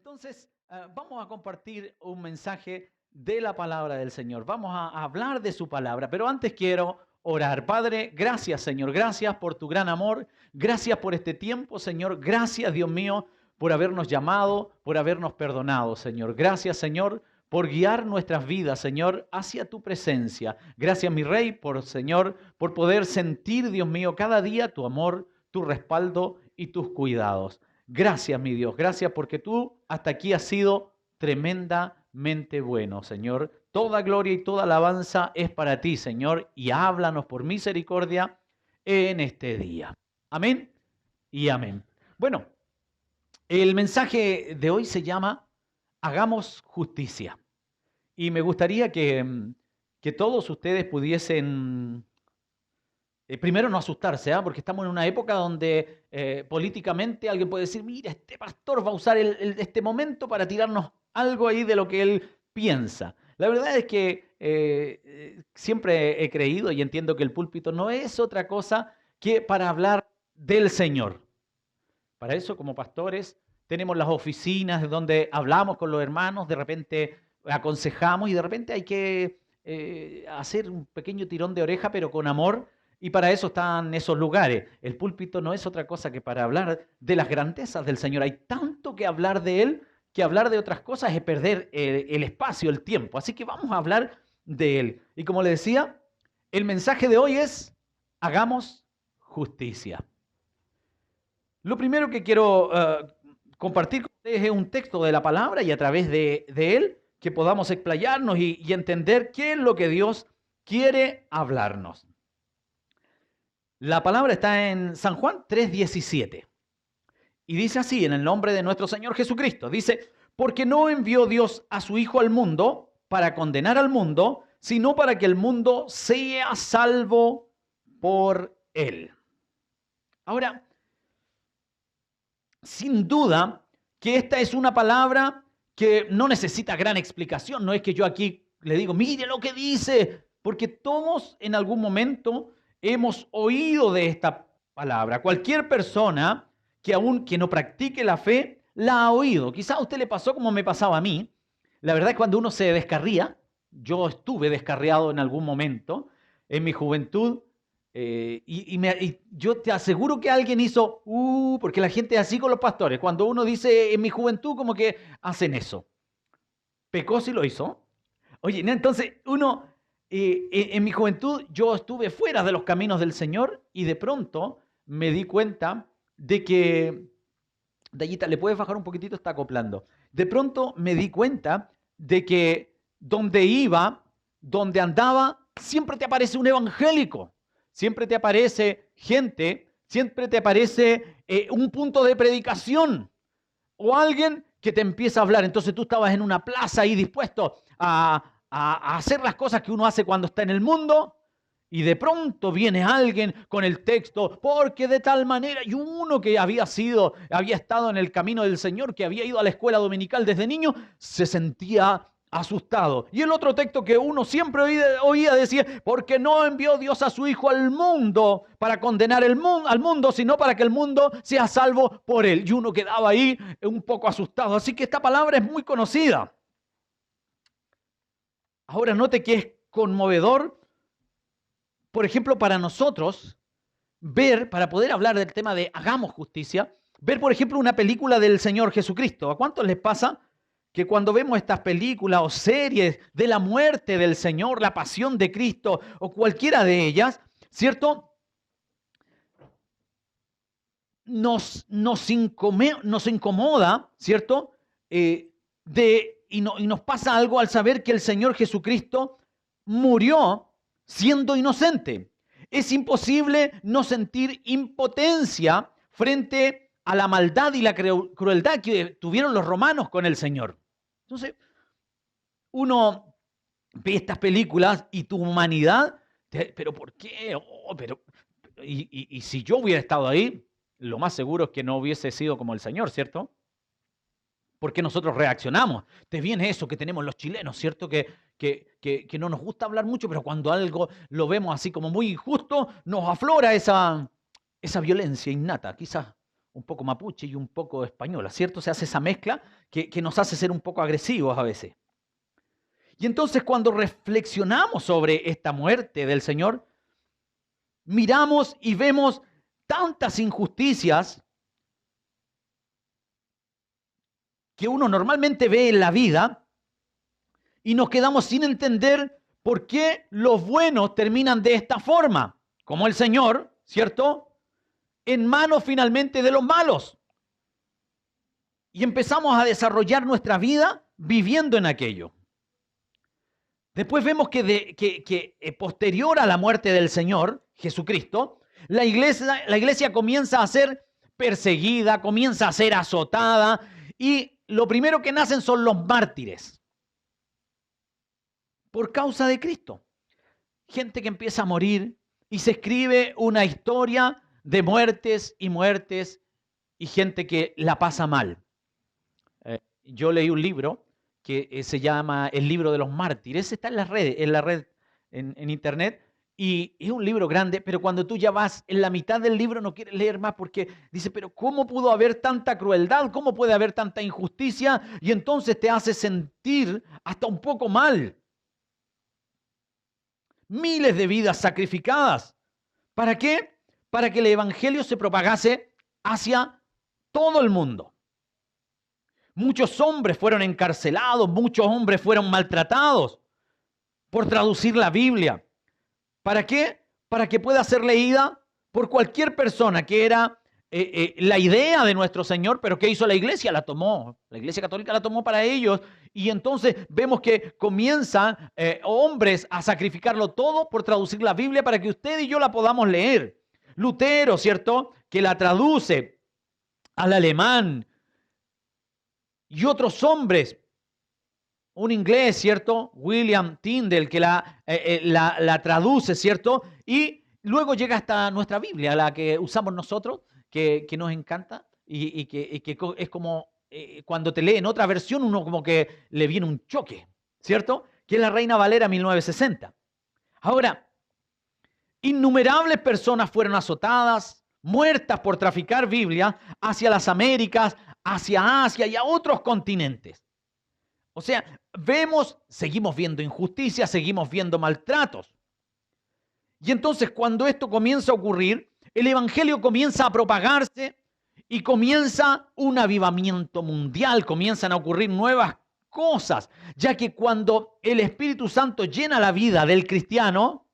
Entonces, vamos a compartir un mensaje de la palabra del Señor. Vamos a hablar de su palabra, pero antes quiero orar. Padre, gracias, Señor. Gracias por tu gran amor. Gracias por este tiempo, Señor. Gracias, Dios mío, por habernos llamado, por habernos perdonado, Señor. Gracias, Señor, por guiar nuestras vidas, Señor, hacia tu presencia. Gracias, mi Rey, Señor, por poder sentir, Dios mío, cada día tu amor, tu respaldo y tus cuidados. Gracias, mi Dios, gracias porque tú hasta aquí has sido tremendamente bueno, Señor. Toda gloria y toda alabanza es para ti, Señor, y háblanos por misericordia en este día. Amén y amén. Bueno, el mensaje de hoy se llama Hagamos justicia. Y me gustaría que todos ustedes pudiesen primero no asustarse, porque estamos en una época donde políticamente alguien puede decir, mira, este pastor va a usar este momento para tirarnos algo ahí de lo que él piensa. La verdad es que siempre he creído y entiendo que el púlpito no es otra cosa que para hablar del Señor. Para eso, como pastores, tenemos las oficinas donde hablamos con los hermanos, de repente aconsejamos y de repente hay que hacer un pequeño tirón de oreja, pero con amor. Y para eso están esos lugares. El púlpito no es otra cosa que para hablar de las grandezas del Señor. Hay tanto que hablar de Él que hablar de otras cosas es perder el espacio, el tiempo. Así que vamos a hablar de Él. Y como le decía, el mensaje de hoy es, hagamos justicia. Lo primero que quiero compartir con ustedes es un texto de la palabra y a través de él que podamos explayarnos y entender qué es lo que Dios quiere hablarnos. La palabra está en San Juan 3:17 y dice así, en el nombre de nuestro Señor Jesucristo, dice, porque no envió Dios a su Hijo al mundo para condenar al mundo, sino para que el mundo sea salvo por él. Ahora, sin duda que esta es una palabra que no necesita gran explicación, no es que yo aquí le digo, mire lo que dice, porque todos en algún momento hemos oído de esta palabra. Cualquier persona que aún que no practique la fe, la ha oído. Quizás a usted le pasó como me pasaba a mí. La verdad es que cuando uno se descarría, yo estuve descarriado en algún momento, en mi juventud, y yo te aseguro que alguien hizo, porque la gente es así con los pastores. Cuando uno dice en mi juventud, como que hacen eso. Pecó si lo hizo. Oye, entonces uno... en mi juventud yo estuve fuera de los caminos del Señor y de pronto me di cuenta de que, Dayita, ¿le puedes bajar un poquitito? Está acoplando. De pronto me di cuenta de que donde iba, donde andaba, siempre te aparece un evangélico, siempre te aparece gente, siempre te aparece un punto de predicación o alguien que te empieza a hablar. Entonces tú estabas en una plaza ahí dispuesto a hacer las cosas que uno hace cuando está en el mundo y de pronto viene alguien con el texto, porque de tal manera, y uno que había estado en el camino del Señor, que había ido a la escuela dominical desde niño, se sentía asustado. Y el otro texto que uno siempre oía decía, porque no envió Dios a su Hijo al mundo para condenar al mundo, sino para que el mundo sea salvo por él. Y uno quedaba ahí un poco asustado. Así que esta palabra es muy conocida. Ahora note que es conmovedor, por ejemplo, para nosotros, ver, para poder hablar del tema de hagamos justicia, ver, por ejemplo, una película del Señor Jesucristo. ¿A cuántos les pasa que cuando vemos estas películas o series de la muerte del Señor, la pasión de Cristo o cualquiera de ellas, ¿cierto? Nos incomoda, ¿cierto? Y nos pasa algo al saber que el Señor Jesucristo murió siendo inocente. Es imposible no sentir impotencia frente a la maldad y la crueldad que tuvieron los romanos con el Señor. Entonces, uno ve estas películas y tu humanidad, ¿pero por qué? Y si yo hubiera estado ahí, lo más seguro es que no hubiese sido como el Señor, ¿cierto? Porque nosotros reaccionamos. Te viene eso que tenemos los chilenos, ¿cierto? Que no nos gusta hablar mucho, pero cuando algo lo vemos así como muy injusto, nos aflora esa violencia innata. Quizás un poco mapuche y un poco española, ¿cierto? Se hace esa mezcla que nos hace ser un poco agresivos a veces. Y entonces cuando reflexionamos sobre esta muerte del Señor, miramos y vemos tantas injusticias que uno normalmente ve en la vida y nos quedamos sin entender por qué los buenos terminan de esta forma, como el Señor, ¿cierto?, en manos finalmente de los malos. Y empezamos a desarrollar nuestra vida viviendo en aquello. Después vemos que posterior a la muerte del Señor, Jesucristo, la iglesia comienza a ser perseguida, comienza a ser azotada, y lo primero que nacen son los mártires por causa de Cristo. Gente que empieza a morir y se escribe una historia de muertes y gente que la pasa mal. Yo leí un libro que se llama El libro de los mártires. Está en las redes, en internet, y es un libro grande, pero cuando tú ya vas en la mitad del libro no quieres leer más porque dice, pero ¿cómo pudo haber tanta crueldad? ¿Cómo puede haber tanta injusticia? Y entonces te hace sentir hasta un poco mal. Miles de vidas sacrificadas. ¿Para qué? Para que el evangelio se propagase hacia todo el mundo. Muchos hombres fueron encarcelados, muchos hombres fueron maltratados por traducir la Biblia. ¿Para qué? Para que pueda ser leída por cualquier persona, que era la idea de nuestro Señor, pero ¿qué hizo la iglesia? La tomó. La iglesia católica la tomó para ellos, y entonces vemos que comienzan hombres a sacrificarlo todo por traducir la Biblia para que usted y yo la podamos leer. Lutero, ¿cierto?, que la traduce al alemán, y otros hombres, un inglés, ¿cierto?, William Tyndale, que la traduce, ¿cierto?, y luego llega hasta nuestra Biblia, la que usamos nosotros, que nos encanta, y que es como cuando te leen otra versión, uno como que le viene un choque, ¿cierto?, que es la Reina Valera 1960. Ahora, innumerables personas fueron azotadas, muertas por traficar Biblia hacia las Américas, hacia Asia y a otros continentes. O sea, seguimos viendo injusticias, seguimos viendo maltratos. Y entonces cuando esto comienza a ocurrir, el evangelio comienza a propagarse y comienza un avivamiento mundial, comienzan a ocurrir nuevas cosas, ya que cuando el Espíritu Santo llena la vida del cristiano,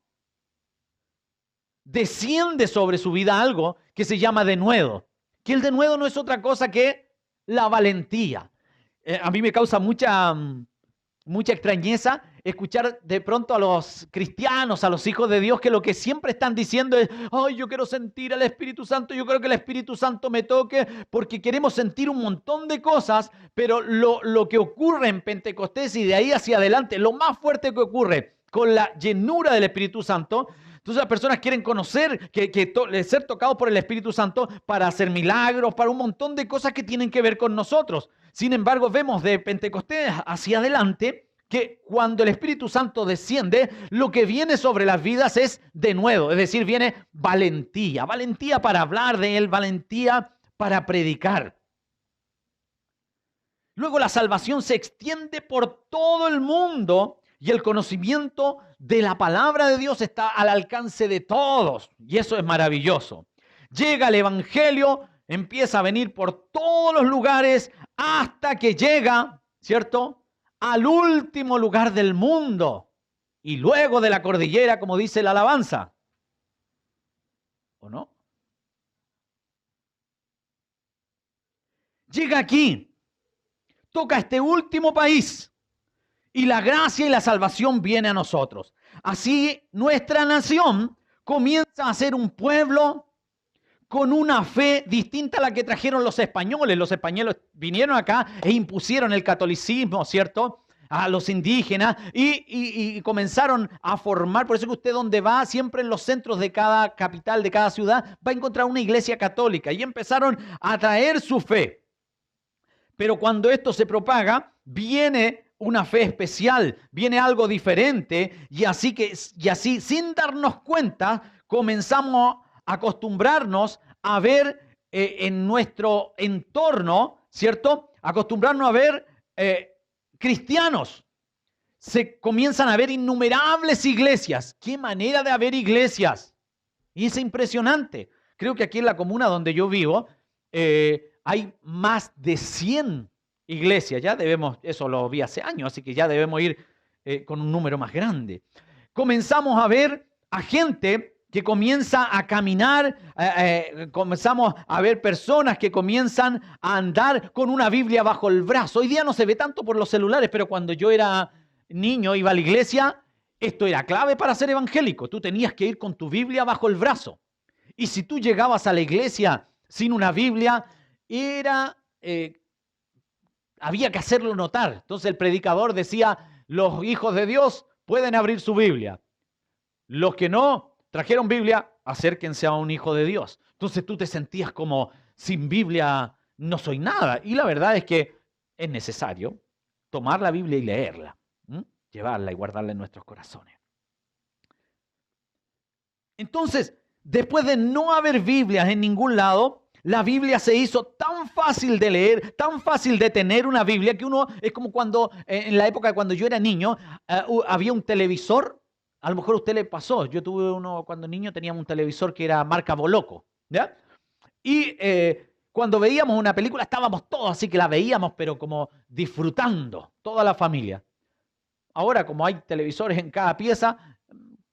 desciende sobre su vida algo que se llama denuedo, que el denuedo no es otra cosa que la valentía. A mí me causa mucha extrañeza escuchar de pronto a los cristianos, a los hijos de Dios, que lo que siempre están diciendo es, ay, yo quiero sentir al Espíritu Santo, yo quiero que el Espíritu Santo me toque, porque queremos sentir un montón de cosas, pero lo que ocurre en Pentecostés y de ahí hacia adelante, lo más fuerte que ocurre con la llenura del Espíritu Santo. Entonces las personas quieren conocer, ser tocados por el Espíritu Santo para hacer milagros, para un montón de cosas que tienen que ver con nosotros. Sin embargo, vemos de Pentecostés hacia adelante que cuando el Espíritu Santo desciende, lo que viene sobre las vidas es denuedo, es decir, viene valentía. Valentía para hablar de Él, valentía para predicar. Luego la salvación se extiende por todo el mundo y el conocimiento de la palabra de Dios está al alcance de todos. Y eso es maravilloso. Llega el evangelio, empieza a venir por todos los lugares hasta que llega, ¿cierto?, al último lugar del mundo. Y luego de la cordillera, como dice la alabanza. ¿O no? Llega aquí, toca este último país. Y la gracia y la salvación viene a nosotros. Así nuestra nación comienza a ser un pueblo con una fe distinta a la que trajeron los españoles. Los españoles vinieron acá e impusieron el catolicismo, ¿cierto?, a los indígenas y comenzaron a formar. Por eso que usted donde va, siempre en los centros de cada capital, de cada ciudad, va a encontrar una iglesia católica. Y empezaron a traer su fe. Pero cuando esto se propaga, viene una fe especial, viene algo diferente, y así sin darnos cuenta comenzamos a acostumbrarnos a ver en nuestro entorno, ¿cierto? Acostumbrarnos a ver cristianos. Se comienzan a ver innumerables iglesias. ¡Qué manera de haber iglesias! Y es impresionante. Creo que aquí en la comuna donde yo vivo hay más de 100 iglesias. Ya debemos, eso lo vi hace años, así que ya debemos ir con un número más grande. Comenzamos a ver a gente que comienza a caminar, comenzamos a ver personas que comienzan a andar con una Biblia bajo el brazo. Hoy día no se ve tanto por los celulares, pero cuando yo era niño, iba a la iglesia, esto era clave para ser evangélico. Tú tenías que ir con tu Biblia bajo el brazo. Y si tú llegabas a la iglesia sin una Biblia, había que hacerlo notar. Entonces el predicador decía, los hijos de Dios pueden abrir su Biblia. Los que no trajeron Biblia, acérquense a un hijo de Dios. Entonces tú te sentías como, sin Biblia no soy nada. Y la verdad es que es necesario tomar la Biblia y leerla, llevarla y guardarla en nuestros corazones. Entonces, después de no haber Biblias en ningún lado, la Biblia se hizo tan fácil de leer, tan fácil de tener una Biblia, que uno, es como cuando, en la época cuando yo era niño, había un televisor. A lo mejor a usted le pasó. Yo tuve uno cuando niño, teníamos un televisor que era marca Boloco, ¿ya? Y cuando veíamos una película estábamos todos así que la veíamos, pero como disfrutando, toda la familia. Ahora, como hay televisores en cada pieza,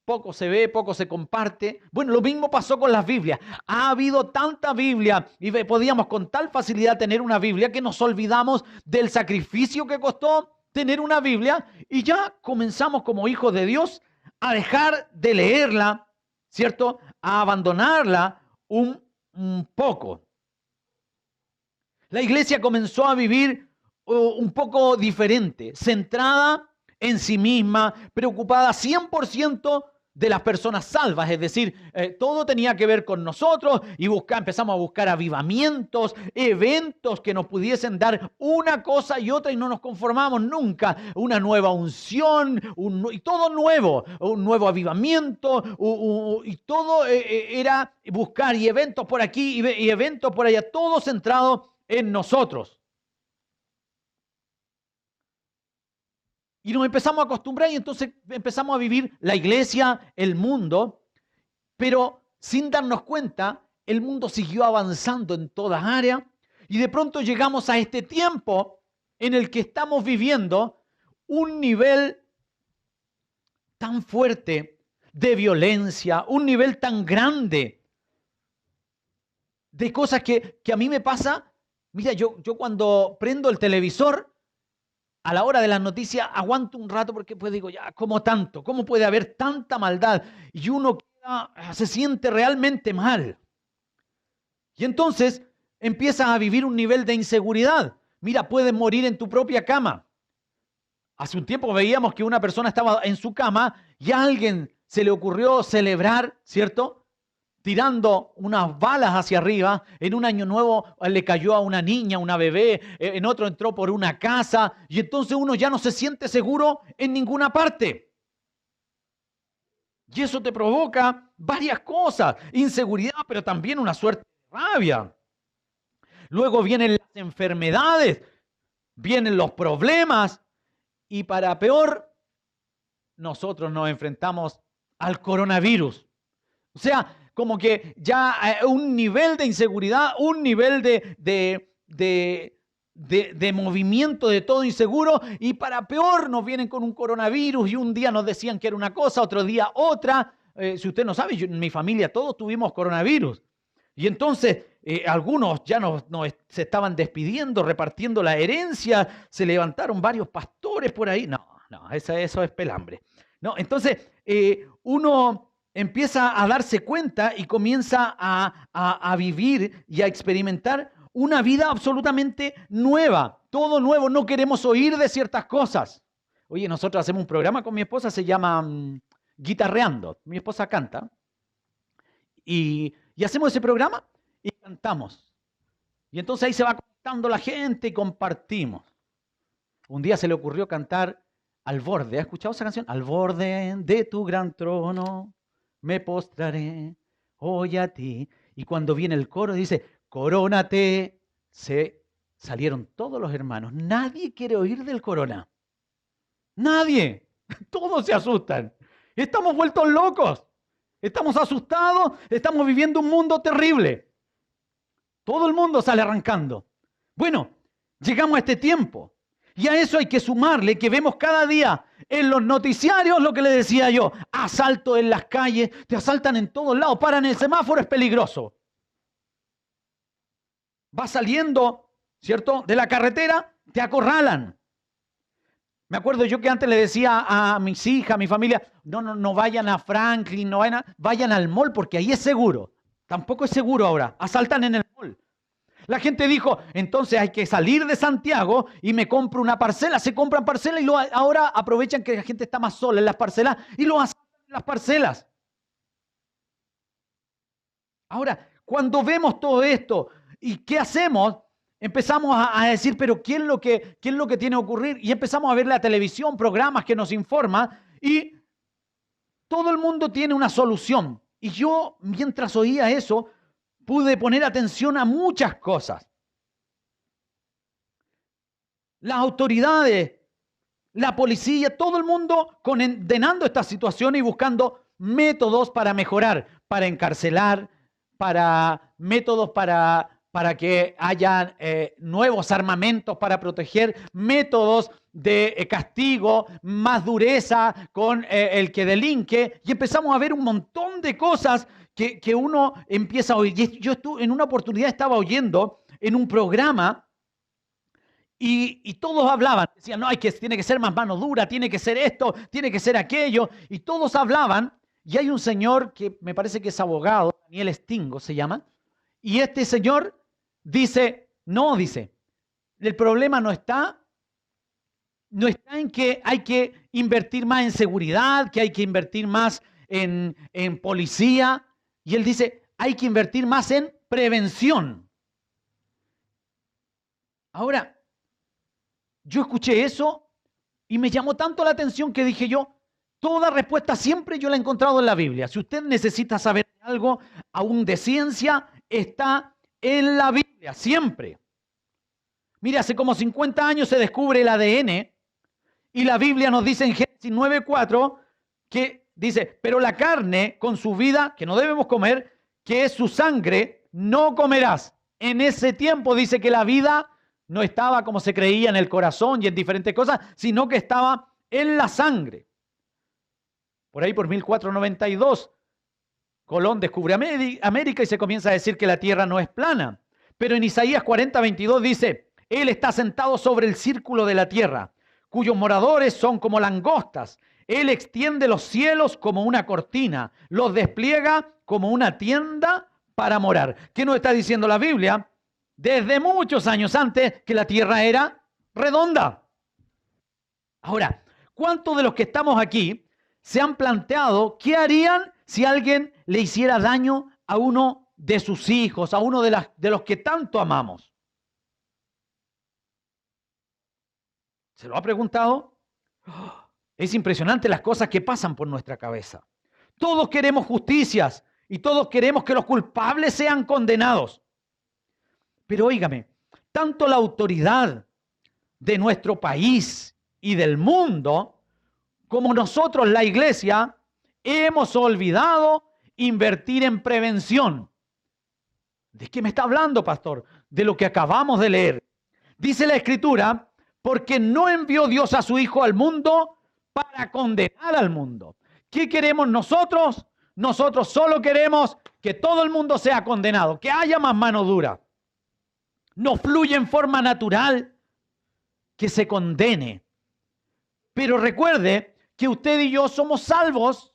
poco se ve, poco se comparte. Bueno, lo mismo pasó con las Biblias. Ha habido tanta Biblia y podíamos con tal facilidad tener una Biblia que nos olvidamos del sacrificio que costó tener una Biblia y ya comenzamos como hijos de Dios a dejar de leerla, ¿cierto? A abandonarla un poco. La iglesia comenzó a vivir un poco diferente, centrada en sí misma, preocupada 100% de las personas salvas, es decir, todo tenía que ver con nosotros y empezamos a buscar avivamientos, eventos que nos pudiesen dar una cosa y otra y no nos conformamos nunca, una nueva unción, y todo nuevo, un nuevo avivamiento, y todo era buscar y eventos por aquí y eventos por allá, todo centrado en nosotros. Y nos empezamos a acostumbrar y entonces empezamos a vivir la iglesia, el mundo, pero sin darnos cuenta, el mundo siguió avanzando en todas áreas y de pronto llegamos a este tiempo en el que estamos viviendo un nivel tan fuerte de violencia, un nivel tan grande de cosas que a mí me pasa. Mira, yo cuando prendo el televisor, a la hora de las noticias aguanto un rato porque pues digo, ya, ¿cómo tanto? ¿Cómo puede haber tanta maldad? Y uno se siente realmente mal. Y entonces empiezas a vivir un nivel de inseguridad. Mira, puedes morir en tu propia cama. Hace un tiempo veíamos que una persona estaba en su cama y a alguien se le ocurrió celebrar, ¿cierto?, tirando unas balas hacia arriba. En un año nuevo le cayó a una niña, una bebé, en otro entró por una casa y entonces uno ya no se siente seguro en ninguna parte. Y eso te provoca varias cosas, inseguridad, pero también una suerte de rabia. Luego vienen las enfermedades, vienen los problemas y para peor, nosotros nos enfrentamos al coronavirus. O sea, como que ya un nivel de inseguridad, un nivel de movimiento de todo inseguro y para peor nos vienen con un coronavirus y un día nos decían que era una cosa, otro día otra. Si usted no sabe, en mi familia todos tuvimos coronavirus. Y entonces algunos ya se estaban despidiendo, repartiendo la herencia, se levantaron varios pastores por ahí. No, eso es pelambre. No, entonces uno empieza a darse cuenta y comienza a vivir y a experimentar una vida absolutamente nueva, todo nuevo. No queremos oír de ciertas cosas. Oye, nosotros hacemos un programa con mi esposa, se llama Guitarreando. Mi esposa canta y hacemos ese programa y cantamos. Y entonces ahí se va conectando la gente y compartimos. Un día se le ocurrió cantar Al borde. ¿Has escuchado esa canción? Al borde de tu gran trono me postraré hoy a ti. Y cuando viene el coro dice, Corónate. Se salieron todos los hermanos. Nadie quiere oír del corona. Nadie. Todos se asustan. Estamos vueltos locos. Estamos asustados. Estamos viviendo un mundo terrible. Todo el mundo sale arrancando. Bueno, llegamos a este tiempo. Y a eso hay que sumarle que vemos cada día en los noticiarios lo que le decía yo. Asalto en las calles, te asaltan en todos lados, paran el semáforo, es peligroso. Vas saliendo, ¿cierto?, de la carretera, te acorralan. Me acuerdo yo que antes le decía a mis hijas, a mi familia, no vayan a Franklin, vayan al mall porque ahí es seguro. Tampoco es seguro ahora, asaltan en el mall. La gente dijo, entonces hay que salir de Santiago y me compro una parcela. Se compran parcelas y ahora aprovechan que la gente está más sola en las parcelas y lo hacen en las parcelas. Ahora, cuando vemos todo esto, ¿y qué hacemos? Empezamos a decir, pero ¿qué es lo que tiene que ocurrir? Y empezamos a ver la televisión, programas que nos informan y todo el mundo tiene una solución. Y yo, mientras oía eso, pude poner atención a muchas cosas. Las autoridades, la policía, todo el mundo condenando esta situación y buscando métodos para mejorar, para encarcelar, métodos para que haya nuevos armamentos para proteger, métodos de castigo, más dureza con el que delinque. Y empezamos a ver un montón de cosas que uno empieza a oír. Y yo en una oportunidad estaba oyendo en un programa y todos hablaban, decían, no, tiene que ser más mano dura, tiene que ser esto, tiene que ser aquello. Y todos hablaban, y hay un señor que me parece que es abogado, Daniel Stingo se llama, y este señor dice, el problema no está en que hay que invertir más en seguridad, que hay que invertir más en policía. Y él dice, hay que invertir más en prevención. Ahora, yo escuché eso y me llamó tanto la atención que dije yo, toda respuesta siempre yo la he encontrado en la Biblia. Si usted necesita saber algo, aún de ciencia, está en la Biblia, siempre. Mire, hace como 50 años se descubre el ADN y la Biblia nos dice en Génesis 9:4 que dice, pero la carne con su vida, que no debemos comer, que es su sangre, no comerás. En ese tiempo dice que la vida no estaba como se creía en el corazón y en diferentes cosas, sino que estaba en la sangre. Por ahí por 1492, Colón descubre América y se comienza a decir que la tierra no es plana. Pero en Isaías 40:22 dice, Él está sentado sobre el círculo de la tierra, cuyos moradores son como langostas. Él extiende los cielos como una cortina, los despliega como una tienda para morar. ¿Qué nos está diciendo la Biblia? Desde muchos años antes que la tierra era redonda. Ahora, ¿cuántos de los que estamos aquí se han planteado qué harían si alguien le hiciera daño a uno de sus hijos, a uno de los que tanto amamos? ¿Se lo ha preguntado? Es impresionante las cosas que pasan por nuestra cabeza. Todos queremos justicias y todos queremos que los culpables sean condenados. Pero óigame, tanto la autoridad de nuestro país y del mundo, como nosotros, la iglesia, hemos olvidado invertir en prevención. ¿De qué me está hablando, pastor? De lo que acabamos de leer. Dice la Escritura, porque no envió Dios a su Hijo al mundo para condenar al mundo. ¿Qué queremos nosotros? Nosotros solo queremos que todo el mundo sea condenado, que haya más mano dura. No fluye en forma natural que se condene. Pero recuerde que usted y yo somos salvos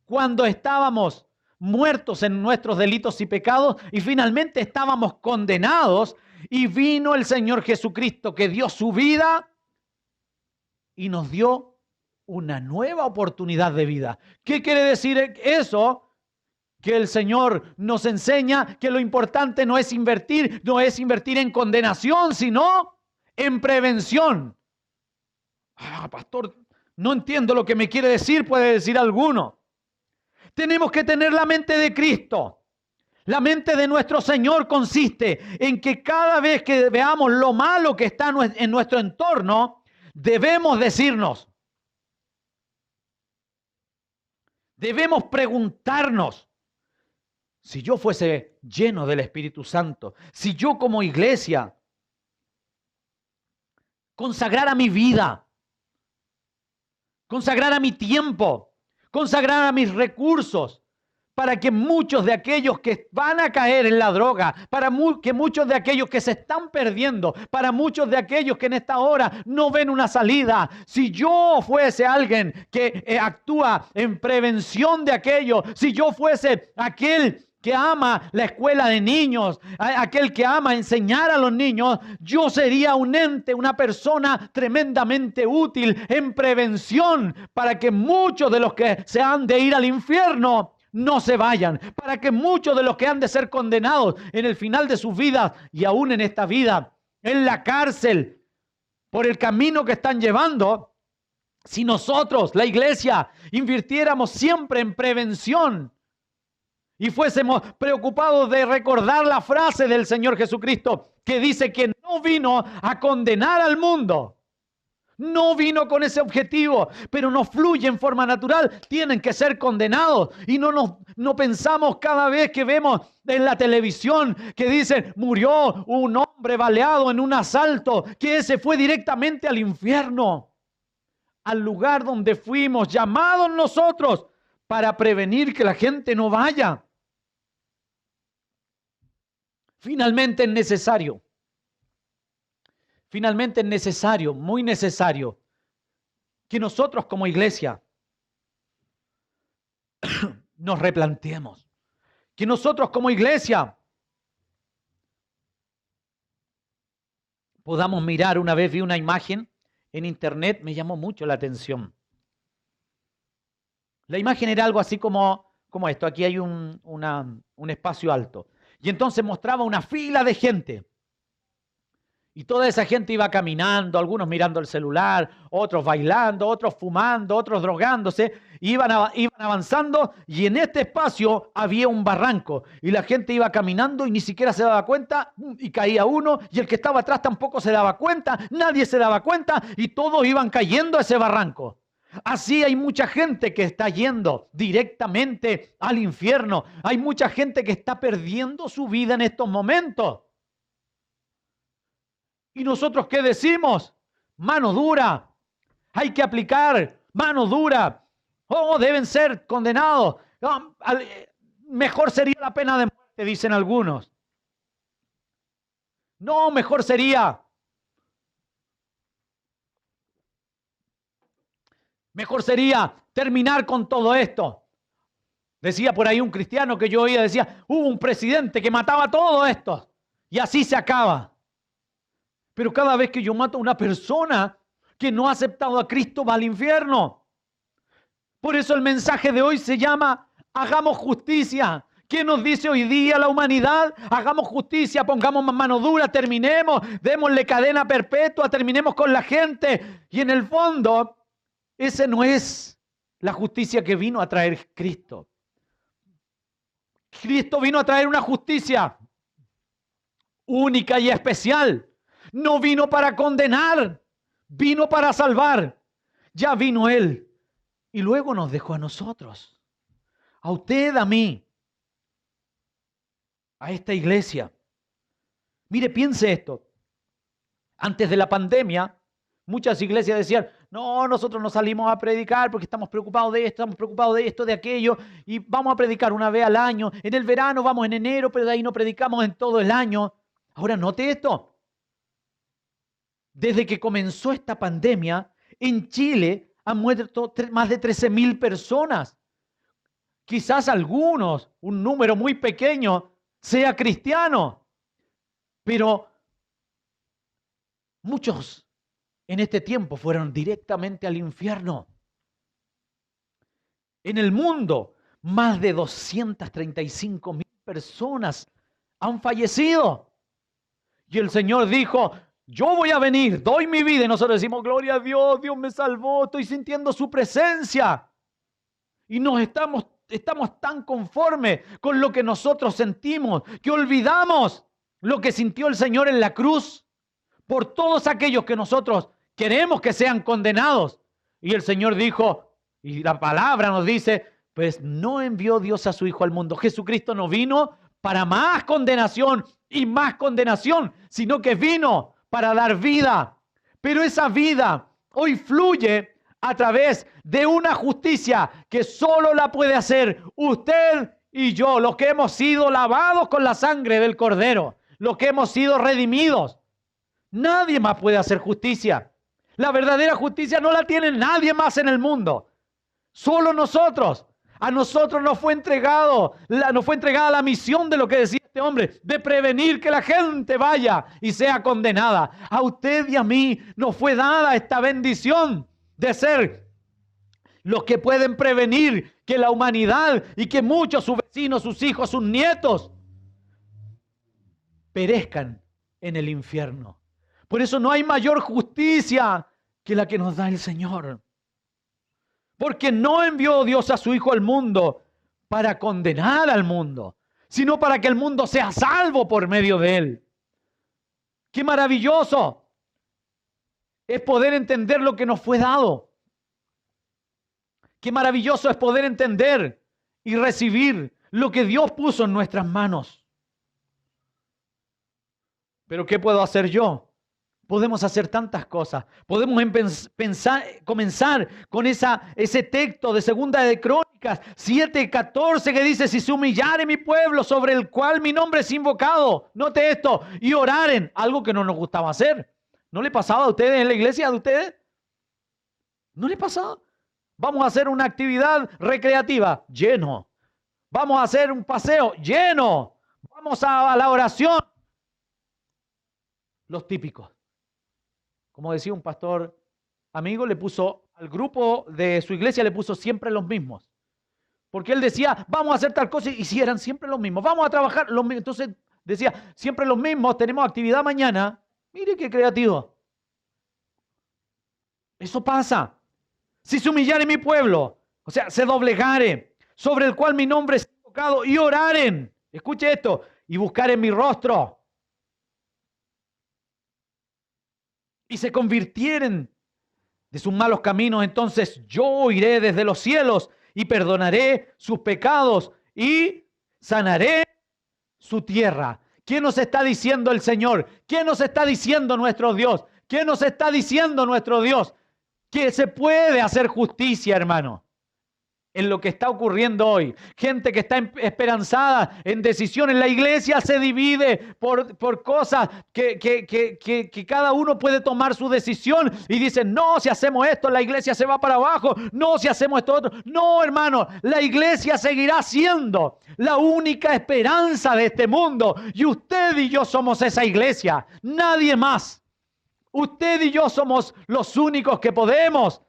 cuando estábamos muertos en nuestros delitos y pecados y finalmente estábamos condenados y vino el Señor Jesucristo que dio su vida y nos dio una nueva oportunidad de vida. ¿Qué quiere decir eso? Que el Señor nos enseña que lo importante no es invertir en condenación, sino en prevención. Pastor, no entiendo lo que me quiere decir, puede decir alguno. Tenemos que tener la mente de Cristo. La mente de nuestro Señor consiste en que cada vez que veamos lo malo que está en nuestro entorno, debemos decirnos, debemos preguntarnos, si yo fuese lleno del Espíritu Santo, si yo como iglesia consagrara mi vida, consagrara mi tiempo, consagrara mis recursos, para que muchos de aquellos que van a caer en la droga, para que muchos de aquellos que se están perdiendo, para muchos de aquellos que en esta hora no ven una salida, si yo fuese alguien que actúa en prevención de aquello, si yo fuese aquel que ama la escuela de niños, aquel que ama enseñar a los niños, yo sería un ente, una persona tremendamente útil en prevención para que muchos de los que se han de ir al infierno no se vayan, para que muchos de los que han de ser condenados en el final de sus vidas y aún en esta vida, en la cárcel, por el camino que están llevando, si nosotros, la iglesia, invirtiéramos siempre en prevención y fuésemos preocupados de recordar la frase del Señor Jesucristo que dice que no vino a condenar al mundo. No vino con ese objetivo, pero no fluye en forma natural. Tienen que ser condenados. Y no pensamos cada vez que vemos en la televisión que dicen murió un hombre baleado en un asalto, que ese fue directamente al infierno, al lugar donde fuimos llamados nosotros para prevenir que la gente no vaya. Finalmente es necesario, muy necesario, que nosotros como iglesia nos replanteemos. Que nosotros como iglesia podamos mirar. Una vez vi una imagen en internet, me llamó mucho la atención. La imagen era algo así como esto. Aquí hay un espacio alto. Y entonces mostraba una fila de gente. Y toda esa gente iba caminando, algunos mirando el celular, otros bailando, otros fumando, otros drogándose. Iban avanzando y en este espacio había un barranco. Y la gente iba caminando y ni siquiera se daba cuenta y caía uno. Y el que estaba atrás tampoco se daba cuenta, nadie se daba cuenta y todos iban cayendo a ese barranco. Así hay mucha gente que está yendo directamente al infierno. Hay mucha gente que está perdiendo su vida en estos momentos. ¿Y nosotros qué decimos? Mano dura. Hay que aplicar mano dura. Oh, deben ser condenados. Oh, mejor sería la pena de muerte, dicen algunos. No, mejor sería terminar con todo esto. Decía por ahí un cristiano que yo oía, decía, hubo un presidente que mataba todo esto y así se acaba. Pero cada vez que yo mato a una persona que no ha aceptado a Cristo va al infierno. Por eso el mensaje de hoy se llama hagamos justicia. ¿Qué nos dice hoy día la humanidad? Hagamos justicia, pongamos mano dura, terminemos, démosle cadena perpetua, terminemos con la gente. Y en el fondo, ese no es la justicia que vino a traer Cristo. Cristo vino a traer una justicia única y especial. No vino para condenar, vino para salvar. Ya vino Él y luego nos dejó a nosotros, a usted, a mí, a esta iglesia. Mire, piense esto. Antes de la pandemia, muchas iglesias decían, no, nosotros no salimos a predicar porque estamos preocupados de esto, de aquello, y vamos a predicar una vez al año. En el verano vamos en enero, pero de ahí no predicamos en todo el año. Ahora note esto. Desde que comenzó esta pandemia, en Chile han muerto más de 13.000 personas. Quizás algunos, un número muy pequeño, sea cristiano, pero muchos en este tiempo fueron directamente al infierno. En el mundo, más de 235.000 personas han fallecido. Y el Señor dijo, yo voy a venir, doy mi vida. Y nosotros decimos, gloria a Dios, Dios me salvó, estoy sintiendo su presencia. Y nos estamos estamos tan conformes con lo que nosotros sentimos que olvidamos lo que sintió el Señor en la cruz por todos aquellos que nosotros queremos que sean condenados. Y el Señor dijo, y la palabra nos dice, pues no envió Dios a su Hijo al mundo. Jesucristo no vino para más condenación y más condenación, sino que vino para dar vida. Pero esa vida hoy fluye a través de una justicia que solo la puede hacer usted y yo, los que hemos sido lavados con la sangre del Cordero, los que hemos sido redimidos. Nadie más puede hacer justicia. La verdadera justicia no la tiene nadie más en el mundo. Solo nosotros. A nosotros nos fue entregada la misión de lo que decía este hombre, de prevenir que la gente vaya y sea condenada. A usted y a mí nos fue dada esta bendición de ser los que pueden prevenir que la humanidad y que muchos, sus vecinos, sus hijos, sus nietos, perezcan en el infierno. Por eso no hay mayor justicia que la que nos da el Señor. Porque no envió Dios a su Hijo al mundo para condenar al mundo, sino para que el mundo sea salvo por medio de Él. ¡Qué maravilloso! Es poder entender lo que nos fue dado. ¡Qué maravilloso es poder entender y recibir lo que Dios puso en nuestras manos! ¿Pero qué puedo hacer yo? Podemos hacer tantas cosas. Podemos comenzar con ese texto de Segunda de Crónicas 7:14 que dice, si se humillare mi pueblo sobre el cual mi nombre es invocado, note esto, y oraren, algo que no nos gustaba hacer. ¿No le pasaba a ustedes en la iglesia de ustedes? ¿No le pasaba? Vamos a hacer una actividad recreativa, lleno. Vamos a hacer un paseo, lleno. Vamos a la oración. Los típicos. Como decía un pastor amigo, le puso al grupo de su iglesia, le puso siempre los mismos. Porque él decía, vamos a hacer tal cosa, y si eran siempre los mismos, vamos a trabajar los mismos. Entonces decía, siempre los mismos, tenemos actividad mañana. Mire qué creativo. Eso pasa. Si se humillare mi pueblo, o sea, se doblegare, sobre el cual mi nombre es invocado, y oraren, escuche esto, y buscaren mi rostro, y se convirtieren de sus malos caminos, entonces yo oiré desde los cielos y perdonaré sus pecados y sanaré su tierra. ¿Qué nos está diciendo el Señor? ¿Qué nos está diciendo nuestro Dios? ¿Qué nos está diciendo nuestro Dios? Que se puede hacer justicia, hermano, en lo que está ocurriendo hoy. Gente que está esperanzada en decisiones. La iglesia se divide por cosas que cada uno puede tomar su decisión y dice, no, si hacemos esto, la iglesia se va para abajo. No, si hacemos esto otro. No, hermano, la iglesia seguirá siendo la única esperanza de este mundo. Y usted y yo somos esa iglesia. Nadie más. Usted y yo somos los únicos que podemos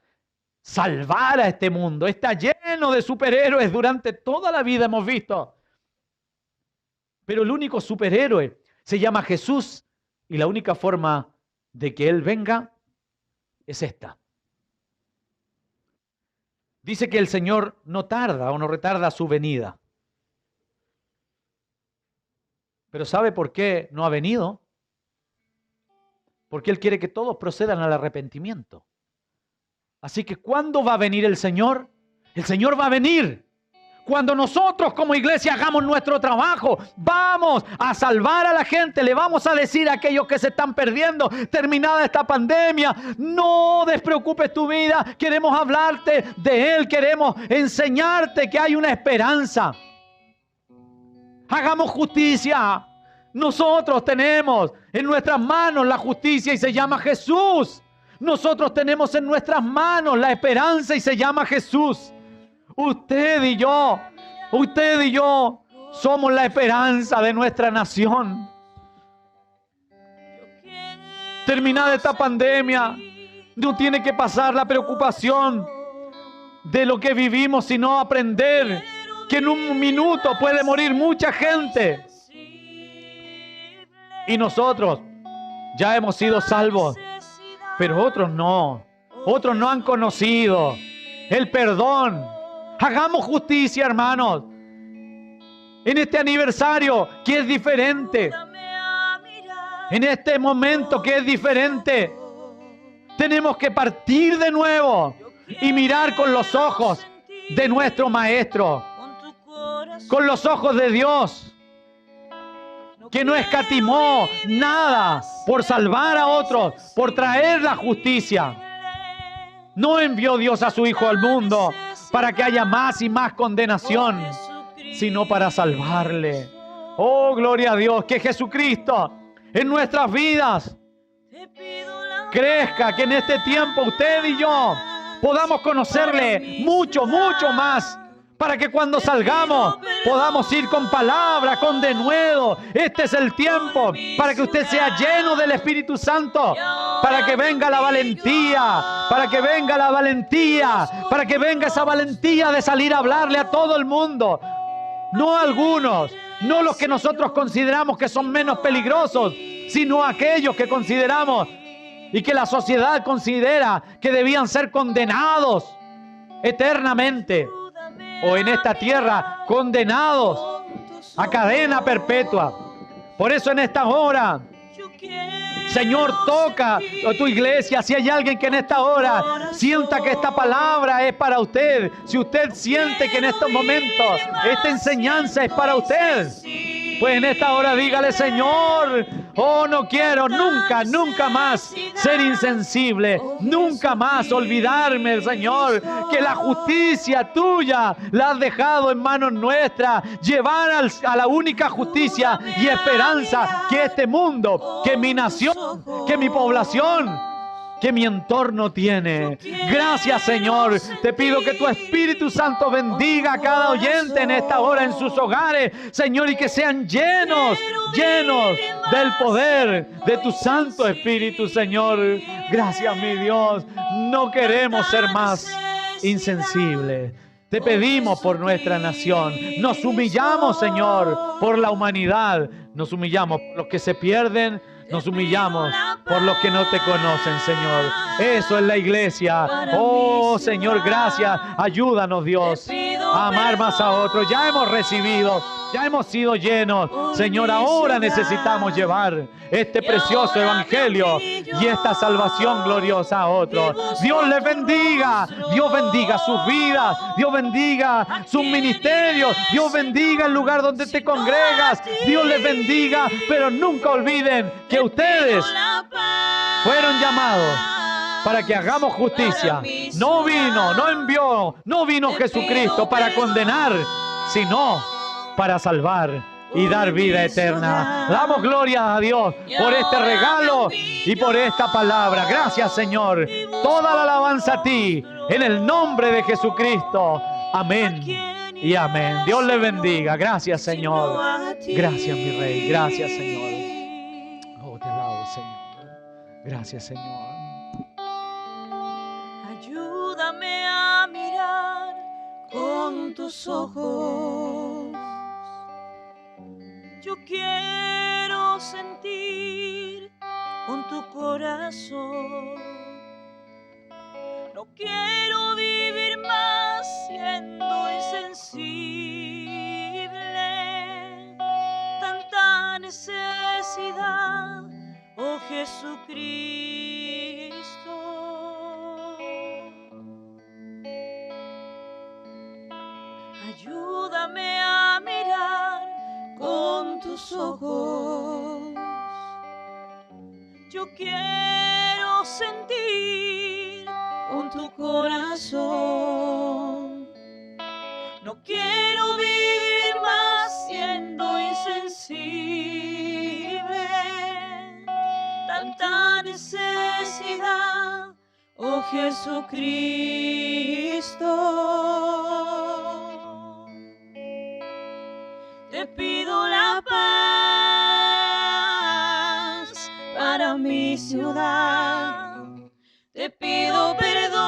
salvar a este mundo. Está lleno de superhéroes durante toda la vida, hemos visto. Pero el único superhéroe se llama Jesús y la única forma de que Él venga es esta. Dice que el Señor no tarda o no retarda su venida. Pero ¿sabe por qué no ha venido? Porque Él quiere que todos procedan al arrepentimiento. Así que ¿cuándo va a venir el Señor? El Señor va a venir cuando nosotros como iglesia hagamos nuestro trabajo. Vamos a salvar a la gente. Le vamos a decir a aquellos que se están perdiendo, terminada esta pandemia, no despreocupes tu vida. Queremos hablarte de Él. Queremos enseñarte que hay una esperanza. Hagamos justicia. Nosotros tenemos en nuestras manos la justicia y se llama Jesús. Nosotros tenemos en nuestras manos la esperanza y se llama Jesús. Usted y yo somos la esperanza de nuestra nación. Terminada esta pandemia, no tiene que pasar la preocupación de lo que vivimos, sino aprender que en un minuto puede morir mucha gente. Y nosotros ya hemos sido salvos. Pero otros no han conocido el perdón, Hagamos justicia, hermanos. En este aniversario que es diferente. En este momento que es diferente. Tenemos que partir de nuevo y mirar con los ojos de nuestro Maestro. Con los ojos de Dios, que no escatimó nada por salvar a otros, por traer la justicia. No envió Dios a su Hijo al mundo para que haya más y más condenación, sino para salvarle. Oh, gloria a Dios, que Jesucristo en nuestras vidas crezca, que en este tiempo usted y yo podamos conocerle mucho, mucho más, para que cuando salgamos podamos ir con palabra, con denuedo. Este es el tiempo para que usted sea lleno del Espíritu Santo, para que venga la valentía, para que venga la valentía, para que venga esa valentía de salir a hablarle a todo el mundo. No a algunos, no los que nosotros consideramos que son menos peligrosos, sino a aquellos que consideramos y que la sociedad considera que debían ser condenados eternamente, o en esta tierra condenados a cadena perpetua. Por eso en esta hora, Señor, toca a tu iglesia. Si hay alguien que en esta hora sienta que esta palabra es para usted, si usted siente que en estos momentos esta enseñanza es para usted, pues en esta hora dígale: Señor, oh, no quiero nunca, nunca más ser insensible, nunca más olvidarme, Señor, que la justicia tuya la has dejado en manos nuestras, llevar a la única justicia y esperanza que este mundo, que mi nación, que mi población, que mi entorno tiene. Gracias, Señor. Te pido que tu Espíritu Santo bendiga a cada oyente en esta hora en sus hogares, Señor, y que sean llenos del poder de tu Santo Espíritu, Señor. Gracias, mi Dios. No queremos ser más insensibles. Te pedimos por nuestra nación. Nos humillamos, Señor, por la humanidad. Nos humillamos por los que se pierden. Nos humillamos por los que no te conocen, Señor. Eso es la iglesia. Oh, Señor, gracias. Ayúdanos, Dios, a amar más a otros. Ya hemos recibido, ya hemos sido llenos. Señor, ahora necesitamos llevar este precioso evangelio y esta salvación gloriosa a otros. Dios les bendiga. Dios bendiga sus vidas. Dios bendiga sus ministerios. Dios bendiga el lugar donde te congregas. Dios les bendiga, pero nunca olviden que ustedes fueron llamados para que hagamos justicia. No vino Jesucristo para condenar, sino para salvar y dar vida eterna. Damos gloria a Dios por este regalo y por esta palabra. Gracias, Señor. Toda la alabanza a ti, en el nombre de Jesucristo. Amén y amén. Dios les bendiga. Gracias, Señor. Gracias, mi Rey. Gracias, Señor. Oh, te alabo, Señor. Gracias, Señor. Ayúdame a mirar con tus ojos. Yo quiero sentir con tu corazón. No quiero vivir más siendo insensible. Tanta necesidad, oh Jesucristo. Ayúdame a mirar con tus ojos. Yo quiero sentir con tu corazón. No quiero vivir más siendo insensible. Tanta necesidad, oh Jesucristo. Te pido la paz para mi ciudad. Te pido perdón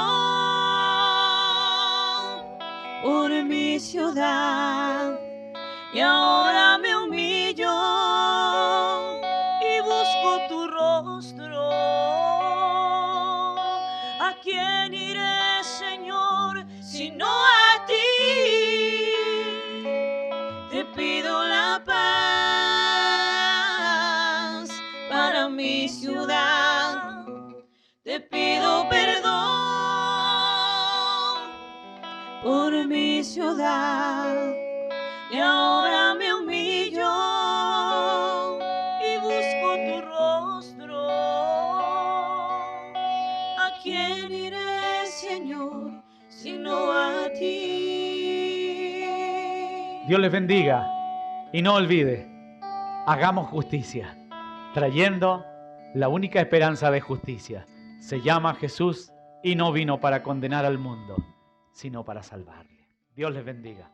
por mi ciudad. Y ahora me humillo y busco tu rostro. ¿A quién iré, Señor, sino a ti? ciudad. Y ahora me humillo y busco tu rostro. ¿A quién iré, Señor, sino a ti? Dios les bendiga y no olvide, hagamos justicia, trayendo la única esperanza de justicia. Se llama Jesús y no vino para condenar al mundo, sino para salvarle. Dios les bendiga.